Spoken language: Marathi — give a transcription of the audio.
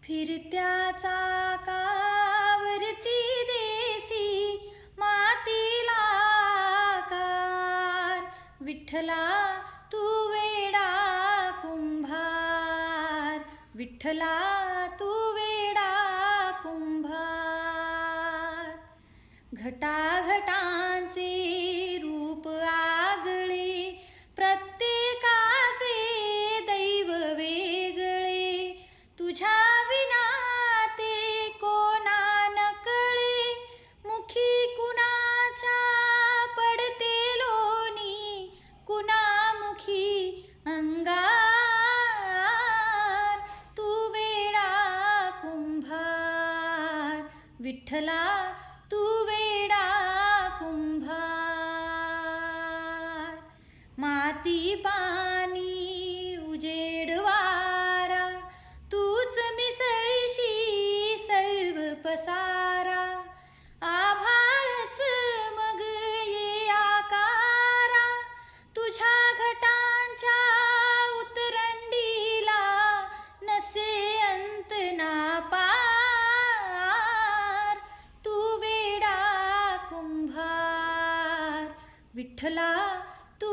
फिरत्या चाकावरती देसी मातीला आकार. विठ्ठला तू वेडा कुंभार, विठ्ठला तू वेडा कुंभार. घटाघटांचे रूप आगळे, प्रत्येकाचे दैव वेगळे. तुझ्या विना ते कोणा नकळे, मुखी कुणाच्या पडते लोणी, कुणामुखी अंगार. तू वेडा कुंभार, विठ्ठला तू वेडा कुंभार. माती पाणी उजेड वारा, तूच मिसळीशी सर्व पसारा. आभाळच मग ये आकारा, तुझ्या घटांच्या उतरंडीला नसे अंत ना पार. तू वेडा कुंभार, विठ्ठला तू